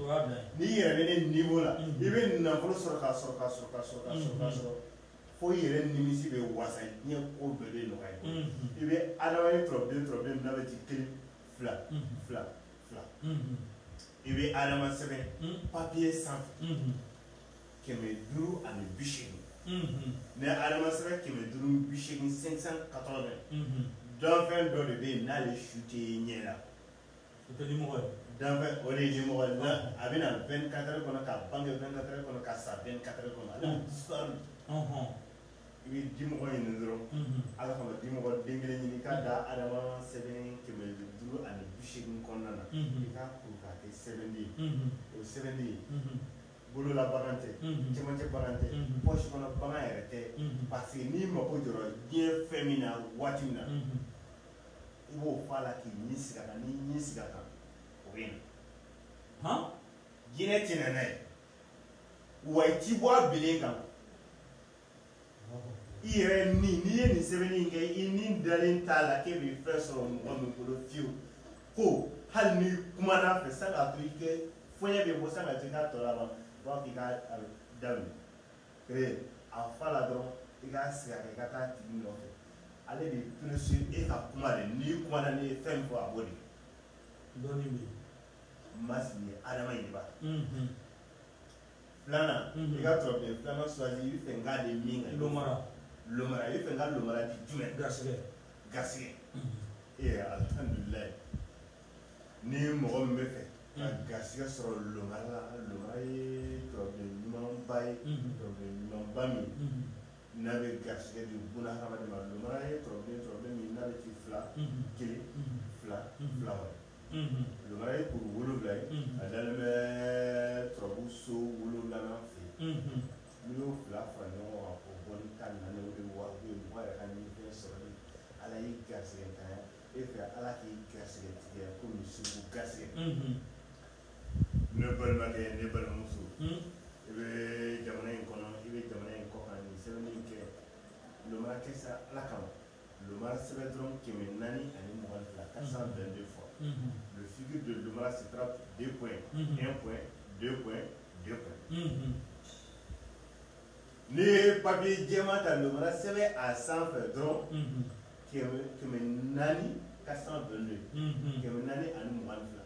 n'i yɛrɛ bɛ ne niveau la i bɛ nafolo sɔrɔ k'a sɔrɔ fo i yɛrɛ nimisi bɛ wasa diɲɛ ko bɛɛ bɛ nɔgɔya i bɛ adamaden turabuden n'a bɛ ci 1 2 i bɛ adama sɛbɛn papiye sanfɛ 580 ne adama sɛbɛn 580 580 dɔnfɛn dɔ de bɛ yen n'ale su tɛ ɲɛ la dɔnfɛn o de ye ɲɛmɔgɔ ye a bɛ na 24 heures kɔnɔ ka bange 24 heures kɔnɔ ka sa 24 heures kɔnɔ ale bɛ disparu i bɛ dimɔgɔ ɲini dɔrɔn ala kama dimɔgɔ den kelen ɲini k'a da adama sɛbɛn 580 kɔnɔna na i k'a kuru k'a kɛ sɛbɛnden ye o sɛbɛnden ye bolola bagan tɛ cɛmancɛ bagan tɛ poche kɔnɔ bagan yɛrɛ tɛ parce que n'i mako jɔra diɲɛ fɛn min na waati min na i b'o fɔ a la k'i ɲɛ sigi a kan n'i ɲɛ sigi a kan o bɛ na jinɛ tɛ na n'a ye wa i ti bɔ a bilen kan i yɛrɛ n'i ye nin sɛbɛnni in kɛ i ni dalen t'a la k'e bɛ fɛn sɔrɔ mɔgɔ min bolo fiyewu ko hali ni kumana fɛ san k'a to i kɛ foɲɛ bɛ bɔ san ka to i k'a tɔ laban b'a k'i ka daminɛ a fa la dɔrɔn i k'a sigi a kan i ka taa tigi nɔfɛ ale de précieux e ka kuma de n'i kumana n'i ye fɛn min fɔ a b'o de dɔɔni bɛ masi ye adama in de b'a filanan i ka turabuden filanan choisi i bɛ fɛ n k'a de min kan lomara i bɛ fɛ n ka lomara di jumɛn garisɛgɛ alhamdulilayi ni mɔgɔ min bɛ fɛ ka garisɛgɛ sɔrɔ lomara la lomara ye turabuden ɲumanba ye turabuden ɲumanba min n'a bɛ garisɛgɛ di buna hadamaden ma lomara ye turabuden min n'a bɛ ci 2 1 2 wɛrɛ lomara ye kuru 7 ye a dalen bɛ turabu so 7nan fɛ n'i y'o 2 fara ɲɔgɔn kan o bɔli 14 o de wa mɔgɔ yɛrɛ ka ɲinifɛn sɔrɔli ala y'i garisɛgɛ tanya e fɛ ala k'i garisɛgɛ tigɛ komi segu garisɛgɛ ne balimakɛ ne balimamuso i bɛ jamana in kɔnɔ i bɛ jamana in kɔ kan nin sɛbɛnni kɛ lomara kɛ sa ala kama lomara sɛbɛn dɔrɔn 422 fois le figure de lomara se trappe 2 points 1 point 2 points 2 points ni papier jɛma ta lomara sɛbɛn a sanfɛ dɔrɔn 422 422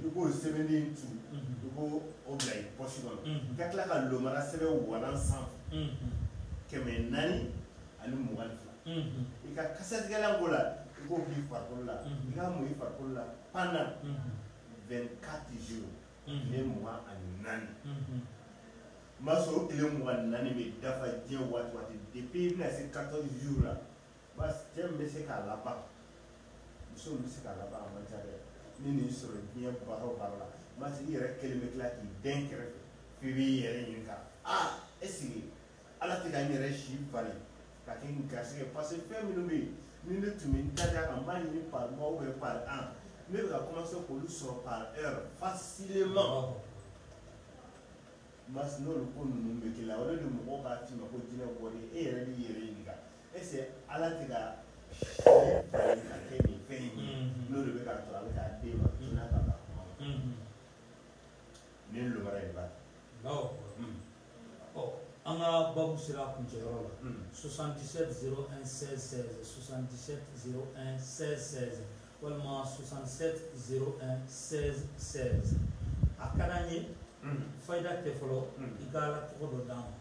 i b'o sɛbɛnden tu i b'o bila i poche kɔnɔ ka tila ka lomara sɛbɛn walan sanfɛ 422 i ka kasatigɛlan ko la i b'o k'i farikolo la i ka mun i farikolo la pendant 24 jours tile 24 m'a sɔrɔ o tile 24 bɛ dafa diɲɛ waati waati depuis i bɛna se 14 jours la basi cɛ min bɛ se k'a laban muso min bɛ se k'a laban a man ca dɛ ni nin sɔrɔ diɲɛ baara o baara la basi i yɛrɛ kelen bɛ tila k'i den kɛrɛfɛ f'i b'i yɛrɛ ɲininka est-ce que ala tɛ ka n yɛrɛ si bali ka kɛ n garisɛgɛ parce que fɛn minnu bɛ yen ni ne tun bɛ n daja kan n b'a ɲini par mois ou bien par an ne bɛ ka commencer k'olu sɔrɔ par heure facilement basi n'olu ko ninnu bɛ k'i la o de don mɔgɔw k'a f'i ma ko jinɛ bɔli e yɛrɛ b'i yɛrɛ ɲininka est-ce que ala tɛ ka si bali ka kɛ nin fɛn in ye n'o de bɛ k'a to a bɛ k'a d'e ma jinɛ ka kuma ni lomara in b'a an ka babu sera a kuncɛyɔrɔ la 77 01 16 16 77 01 16 16 walima 67 01 16 16 a ka d'an ye fayida tɛ fɔlɔ i ka ala tɔgɔ dɔ d'an ma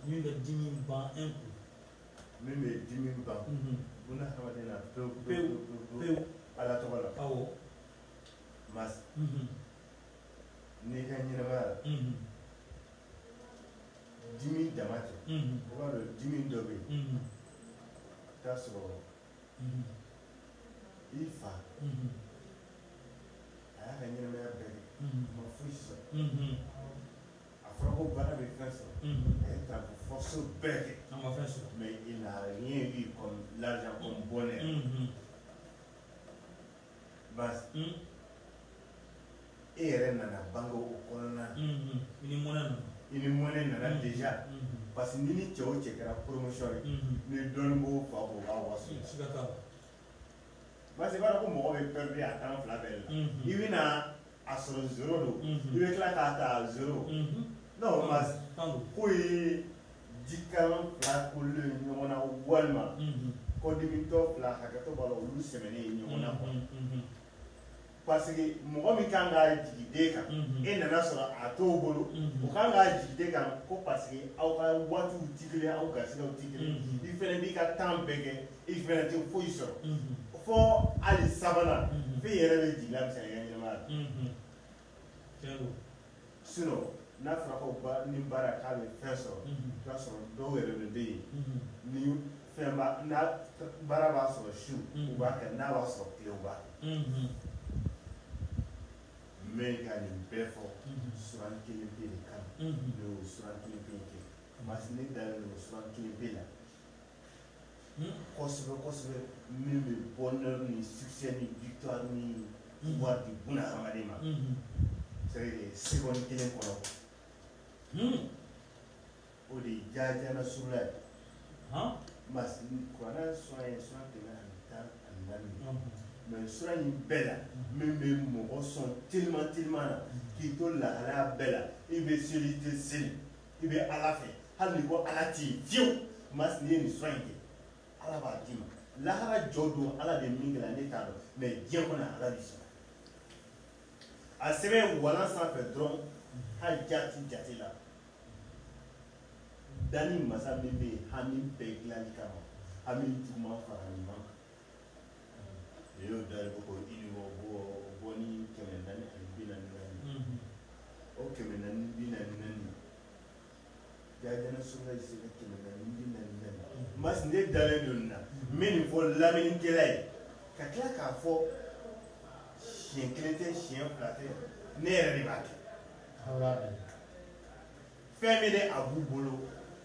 min bɛ dimi ban un coup min bɛ dimi ban buna hadamaden na pewu pewu ala tɔgɔ la awɔ mas n'i ka ɲɛnamaya la dimi dama tɛ o b'a dɔn dimi dɔ bɛ yen i t'a sɔrɔ i fa a y'a ka ɲɛnamaya bɛɛ kɛ ma foyi sɔrɔ a fɔra ko bana bɛ fɛn sɔrɔ a ye ta force bɛɛ kɛ a ma fɛn sɔrɔ mais il n'a rien vu comme l'argent comme bonheur basi e yɛrɛ nana bange o kɔnɔna na i ni mɔnɛ nana i ni mɔnɛ nana déjà parce que ni ni cɛ o cɛ kɛra promotion ye ni dɔɔnin b'o fa o b'a waso siga t'a la parce que i b'a dɔn ko mɔgɔ bɛ perdre a temps fila bɛɛ la i bɛna a sɔrɔ 0 don i bɛ tila k'a ta 0 non mas ko ye jikalan fila kolen ɲɔgɔn na walima kɔdimitɔ fila hakɛtɔ b'a la olu sɛmɛnen ye ɲɔgɔn na quoi parce que mɔgɔ min kan k'a jigin den kan e nana sɔrɔ a t'o bolo o kan k'a jigin den kan ko parce que aw ka waatiw tɛ kelen aw garisigɛw tɛ kelen i fɛnɛ b'i ka temps bɛɛ kɛ i fɛnɛ tɛ foyi sɔrɔ fɔ hali sabanan f'e yɛrɛ bɛ jigin a bɛ se ka kɛ ɲɛnamaya la sinon n'a fɔra ko ni baara k'a bɛ fɛn sɔrɔ i b'a sɔrɔ dɔw yɛrɛ de bɛ yen ni fɛn b'a n'a baara b'a sɔrɔ su u b'a kɛ n'a b'a sɔrɔ tile u b'a kɛ mais ka nin bɛɛ fɔ suran kelen pe de kama ne y'o suran kelen pe kɛ parce que ne dalen don suran kelen pe la kosɛbɛ kosɛbɛ min bɛ bonheur ni succès ni victoire ni pouvoir di buna hadamaden ma c'est à dire seconde kelen kɔnɔ o de ye jaajana surula ye parce que kuranɛ sura ye sura 114 mais sura in bɛɛ la min bɛ mɔgɔ sɔn teliman na k'i to lahalaya bɛɛ la i bɛ seli i tɛ seli i bɛ ala fɛ hali ni ko ala t'i ye fiyewu mas n'i ye nin sura in kɛ ala b'a d'i ma lahara jɔ don ala de min kɛra ne t'a dɔn mais diɲɛ kɔnɔ ala de sɔnna a sɛbɛn walan sanfɛ dɔrɔn hali jati la dani masa min bɛ yen hami bɛɛ dilanni kama hami juguman fara ɲuman kan y'o dari ko ili bɔ ni 444 o 444 jaajana surula ye se ka 444 mas ne dalen don nin na n bɛ nin fɔ lamɛnnikɛla ye ka tila k'a fɔ siɲɛ kelen tɛ siɲɛ fila tɛ ne yɛrɛ de b'a kɛ fɛn min de a b'u bolo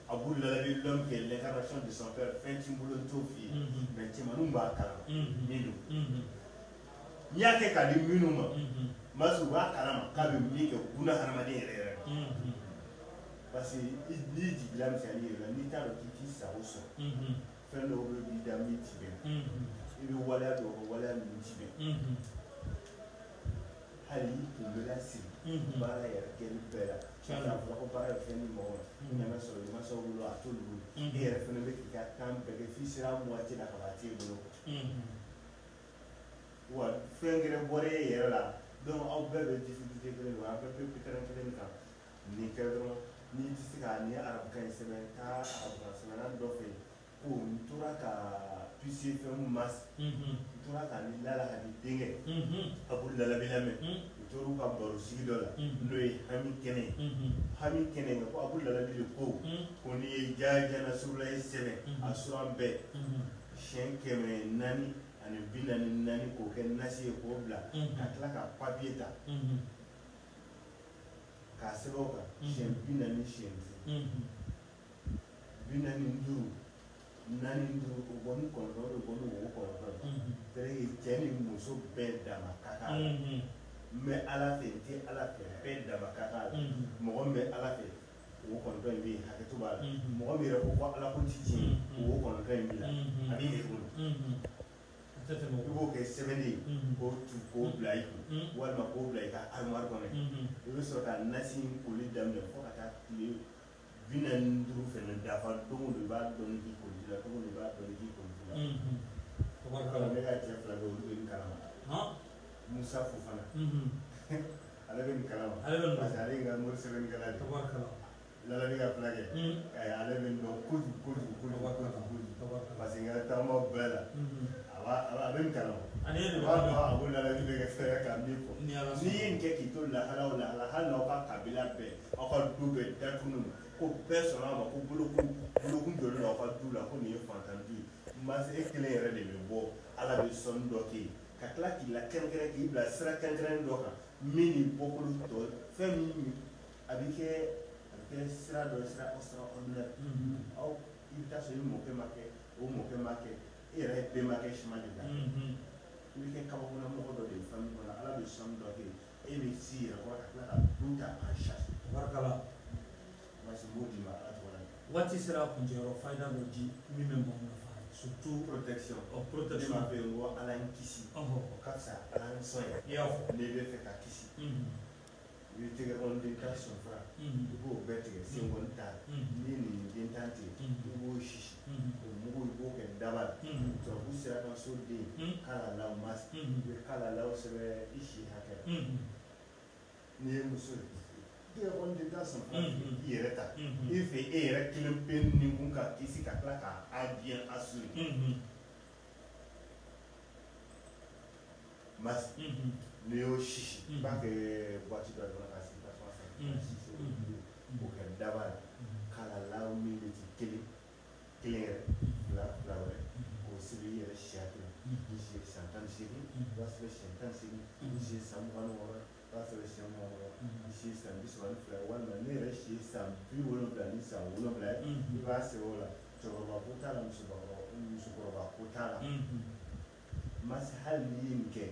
a b'u lalabi l'homme qui est l'incarnation de son père fɛn t'i bolo n t'o f'i ye mais cɛmanninw b'a kalama min don n'i y'a kɛ k'a di minnu ma mas u b'a kalama k'a bɛ min kɛ buna hadamaden yɛrɛ yɛrɛ parce que ni jigila misali yɛrɛ n'i t'a dɔn k'i t'i sago sɔrɔ fɛn dɔw bɛ b'i da min ti bɛn i bɛ waleya dɔw kɛ waleya ninnu ti bɛn hali i kun bɛ lasiri baara yɛrɛ kɛli bɛɛ la k'a fɔ ko baara ye fɛn ni mɔgɔ ma ɲamɛ sɔrɔ i mansaw bolo a t'olu bolo e yɛrɛ fana bɛ k'i ka temps bɛɛ kɛ f'i sera moitié la ka ban a t'e bolo wa fɛn gɛrɛ bɔra e yɛrɛ la donc aw bɛɛ bɛ difficulté kelen don aw bɛɛ bɛ pɛtɛrɛn kelen kan nin kɛ dɔrɔn n'i tɛ se ka ni arabukan in sɛbɛn taa arabukan sɛbɛnna dɔ fɛ ko n tora ka puiser fɛn mun mas n tora ka ni lala ka di denkɛ a b'u lalabi lamɛn u tor'u ka baro sigi dɔ la n'o ye hami kɛnɛ hami kɛnɛ ko a b'u lalabi de ko n'i ye jana surula ye sɛbɛn a suran bɛɛ siɲɛ 400 ani 44 k'o kɛ nasi ye k'o bila ka tila ka papier ta k'a sɛbɛn o kan siɲɛ 40 siɲɛ 45 4 o bɔ ni kɔnɔntɔn o bɔ ni wo kɔnɔntɔn c'est-à-dire cɛ ni muso bɛɛ dama ka kan n bɛ ala fɛ n tɛ ala fɛ bɛɛ dama ka kan mɔgɔ min bɛ ala fɛ wo kɔnɔntɔn in bɛ yen hakɛto b'a la mɔgɔ min yɛrɛ ko ko ala ko ti tiɲɛ wo kɔnɔntɔn in b'i la a b'i yɛrɛ bolo i b'o kɛ sɛbɛnnen k'o tu k'o bila i kun walima k'o bila i ka armoire kɔnɔ i bɛ sɔrɔ ka nasi in koli daminɛ fo ka taa tile 45 fɛnɛ dafa don o don i b'a dɔn k'i koli la don o don i b'a dɔn k'i koli la ne ka cɛ fila bɛ olu bɛ nin kalama Musa Fofana ale bɛ nin kalama parce que ale ye n ka mori sɛbɛnnikɛla de ye lalabi ka fila kɛ ale bɛ nin dɔn kojugu parce que n ka taamaw bɛɛ la a bɛ nin kalama a b'a dɔn a ko lalabi bɛ kɛ fɛɛrɛ ka min fɔ n'i ye nin kɛ k'i to lahala o lahala hali n'aw ka kabila bɛɛ aw ka du bɛɛ datugu ko bɛɛ sɔnna a ma ko bolokun jɔlen don aw ka du la ko nin ye fantanju ye mansa e kelen yɛrɛ de bɛ bɔ ala bɛ sɔnni dɔ kɛ yen ka tila k'i la kɛrɛnkɛrɛn k'i bila sira kɛrɛnkɛrɛnnen dɔ kan min ni bɔkolo tɔ fɛn min a bɛ kɛ sira dɔ sira extraordinaire aw i bɛ taa sɔrɔ i mɔkɛ ma kɛ o mɔkɛ ma kɛ e yɛrɛ ye bɛnbakɛ siman de la i bɛ kɛ kabakɔnɔmɔgɔ dɔ de ye famille kɔnɔ ala bɛ sɔnni dɔ kɛ yen e bɛ si yɛrɛ kɔrɔ ka tila ka du ta en charge waati sera kuncɛyɔrɔ fayida dɔ di min bɛ mɔgɔ nafa surtout protection protection ne m'a fɛ n ko ala n kisi o ka fisa ala n sɔn ye i y'a fɔ n'i bɛ fɛ ka kisi i bɛ tɛgɛ kɔnɔ den tan sɔn fara i b'o bɛɛ tigɛ sen kɔni t'a la n'i nin den tan tigɛ i b'o sisi o mugu i b'o kɛ daba la tubabu sera ka so den k'a la masi i bɛ k'a la sɛbɛn i si hakɛ n'i ye muso ye tɛgɛ kɔni den tan sɔn fara i yɛrɛ ta i fɛ e yɛrɛ kelen pe ni kun ka kisi ka tila k'a bien assurer masi n'i y'o sisi i b'a kɛ boîte dɔ kɔnɔ ka sigi tasuma sanfɛ k'o kɛ daba la k'a la min bɛ ci kelen yɛrɛ fila wɛrɛ k'o siri i yɛrɛ si hakɛ la i si ye san 18 i b'a sɛbɛn siɲɛ 18 i si ye san 26 i b'a sɛbɛn siɲɛ 26 i si ye san 32 walima ne yɛrɛ si ye san 70 ni san 7 i b'a sɛbɛn o la cɛkɔrɔba ko t'a la musokɔrɔba ko t'a la masi hali n'i ye nin kɛ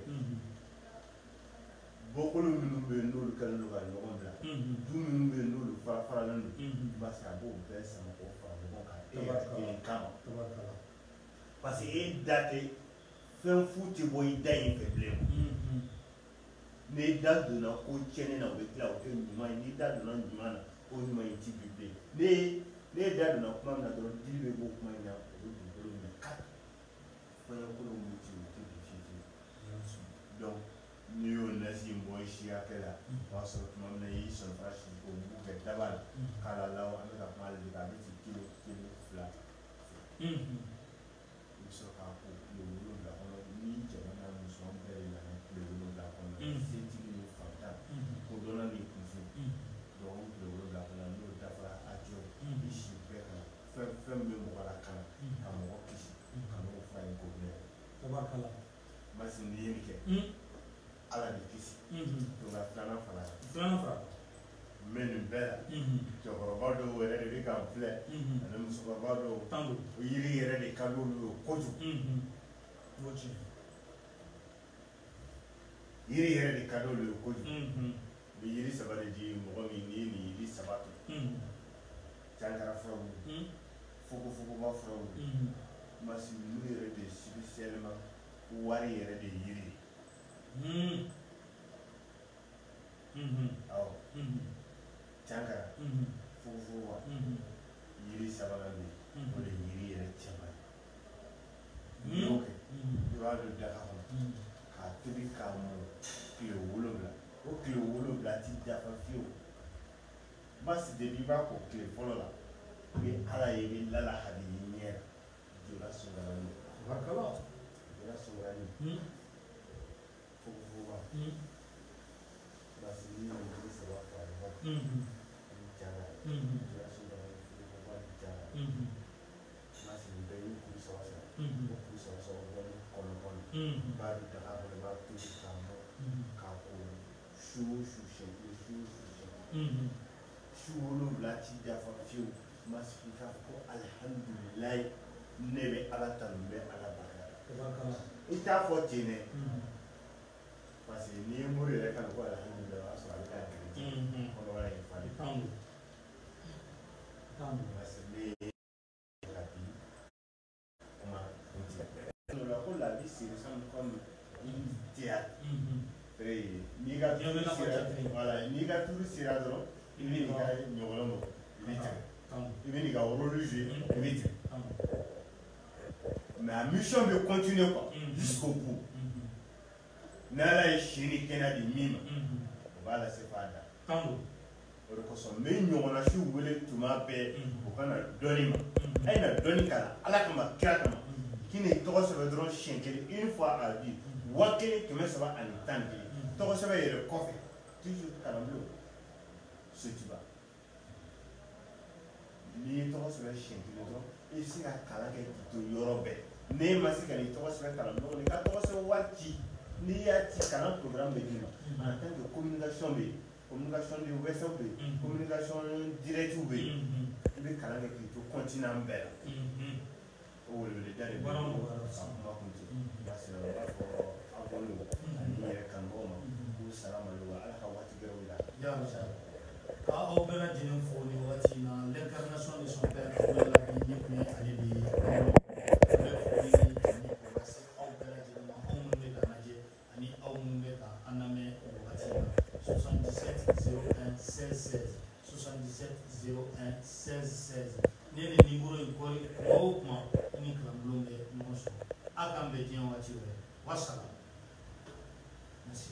bɔkolo minnu bɛ yen n'olu kɛlen don ka ɲɔgɔn bila du minnu bɛ yen n'olu faralen don masi a b'o bɛɛ sama k'o fara ɲɔgɔn kan e yɛrɛ kelen kama parce que e da tɛ fɛn fu tɛ bɔ i da in fɛ bilen n'i da donna ko tiɲɛni na o bɛ tila o tɛ ɲuman ye n'i da donna ɲuman na o ɲuman in ti bi bilen ne da donna kuma min na dɔrɔn dili bɛ bɔ kuma in na o bɛ dugukolo minɛ kati fɛnkolo min ti o tɛ bi fiyewu donc n'i y'o nasi in bɔ i si hakɛ la o b'a sɔrɔ tuma min na i y'i sɔrɔ fara si k'o mugu kɛ daba la k'a la law an bɛ ka kuma ale de kan a bɛ ci kilo 2 i bɛ sɔrɔ k'a ko tile 7 kɔnɔ ni jamana musoman bɛɛ de nana tile 7 kɔnɔ setigi ni fantan ko dɔnna ni kunfin dɔgɔkun tile 7 kɔnɔ n'o dafara a jɔ i si bɛɛ kan fɛn bɛ mɔgɔ la kana ka mɔgɔ kisi ka n'o fura in ko bilen masi n'i ye nin kɛ ala de kisi donc a filanan fara mɛ nin bɛɛ la cɛkɔrɔba dɔw yɛrɛ de bɛ k'an filɛ ani musokɔrɔba dɔw o yiri yɛrɛ de ka d'olu ye kojugu yiri yɛrɛ de ka d'olu ye kojugu u bɛ yiri saba de di mɔgɔ min n'i ye nin yiri saba to cankara furaw fogofogoba furaw masi n'u yɛrɛ de spécialement wari yɛrɛ de yiri awɔ cankara fogofogoba yiri sabanan bɛ yen o de ye yiri yɛrɛ cɛman ye n'i y'o kɛ i b'a don daga kɔnɔ k'a tobi k'a mɔ tile 7 o tile 7 ti dafa fiyewu basi depuis i b'a ko tile fɔlɔ la i bɛ ala ye i bɛ lalahadi i ɲɛ la jola sungarani jola sungarani fogofogoba basi n'i y'o yiri saba fara ɲɔgɔn kan i jara jola sungarani fogofogoba ni jara basi nin bɛɛ y'u kuru saba saba o kuru saba saba o bɛ ni kɔnɔ i b'a don daga kɔnɔ i b'a tobi k'a mɔ k'a ko su o su siɲɛ kelen su o su siɲɛ kelen su 7 ti dafa fiyewu masi f'i k'a fɔ ko alihamudulilayi ne bɛ ala tanu n bɛ ala barika i t'a fɔ ten dɛ parce que n'i ye mori yɛrɛ kan ko alihamudulilayi o y'a sɔrɔ ale ka gɛrɛ kɔnɔbara in falen parce que ne ye ka bi kuma kuntigi o la ko la vie se ressemble comme une théâtre n'i ka turu sera voilà n'i ka turu sera dɔrɔn i bɛ n'i ka ɲɔgɔnlɔn bɔ i bɛ tɛmɛ i bɛ n'i ka rôle jouer i bɛ tɛmɛ mais a mission bɛ continuer quoi jusqu'au bout n'ala ye si ni kɛnɛya di min ma o b'a lase f'a dan o de kosɔn n bɛ ɲɔgɔnnasiw wele tuma bɛɛ u ka na dɔnni ma a ye na dɔnni k'a la ala kama kira kama k'i n'i tɔgɔ sɛbɛn dɔrɔn siɲɛ kelen une fois à vie 1311 tɔgɔ sɛbɛn yɛrɛ kɔfɛ toujours kalanbulon sotiba n'i ye tɔgɔ sɛbɛn siɲɛ kelen dɔrɔn i bɛ se ka kalan kɛ k'i to yɔrɔ bɛɛ n'e ma se ka n'i tɔgɔ sɛbɛn kalanbulon kɔnɔ i ka tɔgɔ sɛbɛn wari ci n'i y'a ci kalan programme bɛ d'i ma en tant que communication bɛ yen communication de wɛsɛw bɛ yen communication directe bɛ yen i bɛ kalan kɛ k'i to continent bɛɛ la o weleweleda de bɛ yen ka kuma kuncɛ parce que n b'a fɔ abonnew ani yɛrɛ kanubagaw ma k'u salamalekum ala ka waati gɛrɛw jira aw bɛɛ lajɛlen fo nin waati in na l'incarnation de son père Abdoulaye Labi ne tun ye ale de ye an bɛ foli ni tani o lase aw bɛɛ lajɛlen ma anw minnu bɛ k'an lajɛ ani aw minnu bɛ k'an lamɛn o wagati in na 77 01 16 16 77 01 16 16 ne ni nimero in kɔri kuma o kuma i ni kalanbulon bɛ ɲɔgɔn sɔrɔ a k'an bɛn diɲɛ waati wɛrɛ wasalaam merci